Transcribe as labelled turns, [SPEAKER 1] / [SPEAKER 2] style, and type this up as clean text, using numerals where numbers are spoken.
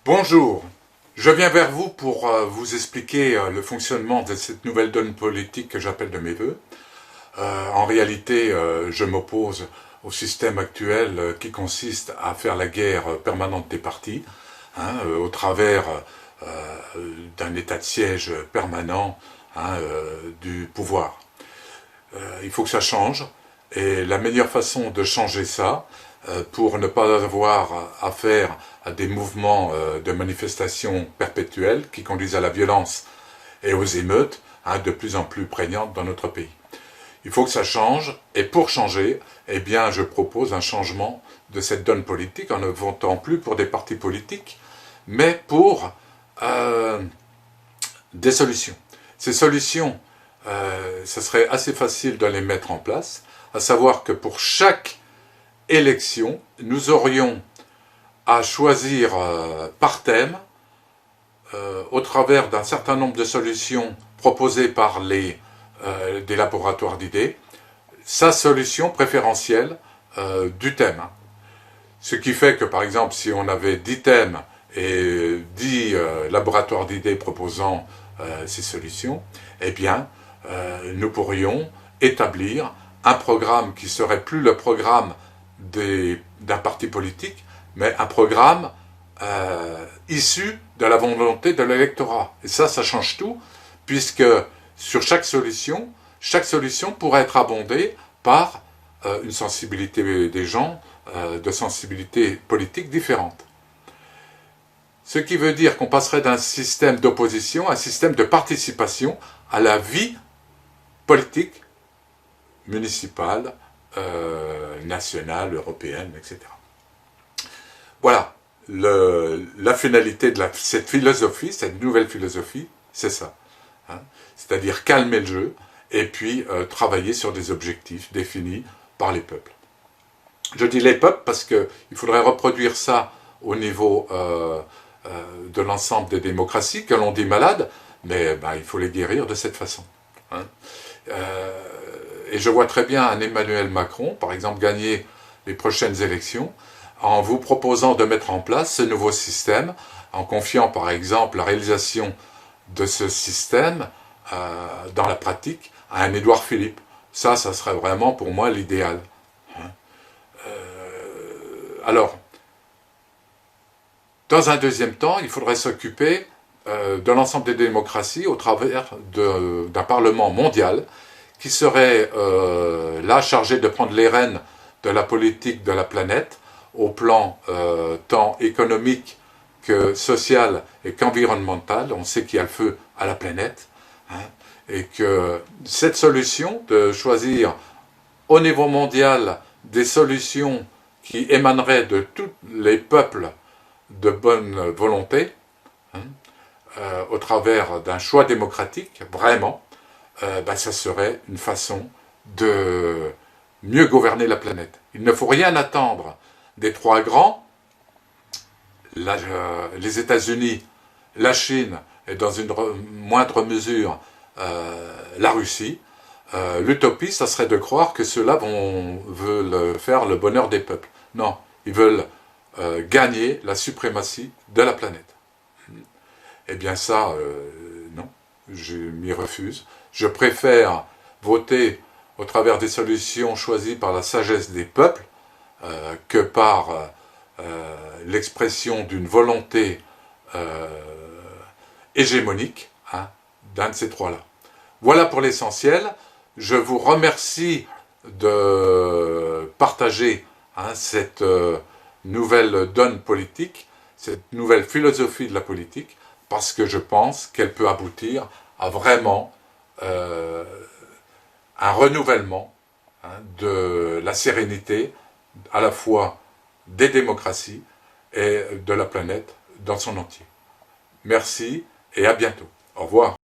[SPEAKER 1] Bonjour, je viens vers vous pour vous expliquer le fonctionnement de cette nouvelle donne politique que j'appelle de mes voeux. En réalité, je m'oppose au système actuel qui consiste à faire la guerre permanente des partis, au travers d'un état de siège permanent du pouvoir. Il faut que ça change, et la meilleure façon de changer ça, pour ne pas avoir affaire à des mouvements de manifestation perpétuels qui conduisent à la violence et aux émeutes de plus en plus prégnantes dans notre pays. Il faut que ça change, et pour changer, eh bien, je propose un changement de cette donne politique en ne votant plus pour des partis politiques, mais pour des solutions. Ces solutions, ça serait assez facile de les mettre en place, à savoir que pour chaque élection, nous aurions à choisir par thème, au travers d'un certain nombre de solutions proposées par des laboratoires d'idées, sa solution préférentielle du thème. Ce qui fait que, par exemple, si on avait 10 thèmes et 10 laboratoires d'idées proposant ces solutions, eh bien, nous pourrions établir un programme qui serait plus le programme d'un parti politique, mais un programme issu de la volonté de l'électorat. Et ça change tout, puisque sur chaque solution pourrait être abondée par une sensibilité des gens, de sensibilités politiques différentes. Ce qui veut dire qu'on passerait d'un système d'opposition à un système de participation à la vie politique, municipale, nationale, européenne, etc. Voilà, la finalité de cette philosophie, cette nouvelle philosophie, c'est ça. C'est-à-dire calmer le jeu et puis travailler sur des objectifs définis par les peuples. Je dis les peuples parce qu'il faudrait reproduire ça au niveau de l'ensemble des démocraties, que l'on dit malades, mais il faut les guérir de cette façon. Et je vois très bien un Emmanuel Macron, par exemple, gagner les prochaines élections en vous proposant de mettre en place ce nouveau système, en confiant par exemple la réalisation de ce système dans la pratique à un Édouard Philippe. Ça serait vraiment pour moi l'idéal. Alors, dans un deuxième temps, il faudrait s'occuper de l'ensemble des démocraties au travers d'un Parlement mondial qui serait là chargé de prendre les rênes de la politique de la planète au plan tant économique que social et qu'environnemental. On sait qu'il y a le feu à la planète, et que cette solution de choisir au niveau mondial des solutions qui émaneraient de tous les peuples de bonne volonté, au travers d'un choix démocratique, vraiment, ça serait une façon de mieux gouverner la planète. Il ne faut rien attendre des trois grands, les États-Unis, la Chine et dans une moindre mesure la Russie. L'utopie, ça serait de croire que ceux-là veulent faire le bonheur des peuples. Non, ils veulent gagner la suprématie de la planète. Eh bien ça, non, je m'y refuse. Je préfère voter au travers des solutions choisies par la sagesse des peuples que par l'expression d'une volonté hégémonique d'un de ces trois-là. Voilà pour l'essentiel. Je vous remercie de partager cette nouvelle donne politique, cette nouvelle philosophie de la politique, parce que je pense qu'elle peut aboutir à vraiment un renouvellement de la sérénité, à la fois des démocraties et de la planète dans son entier. Merci et à bientôt. Au revoir.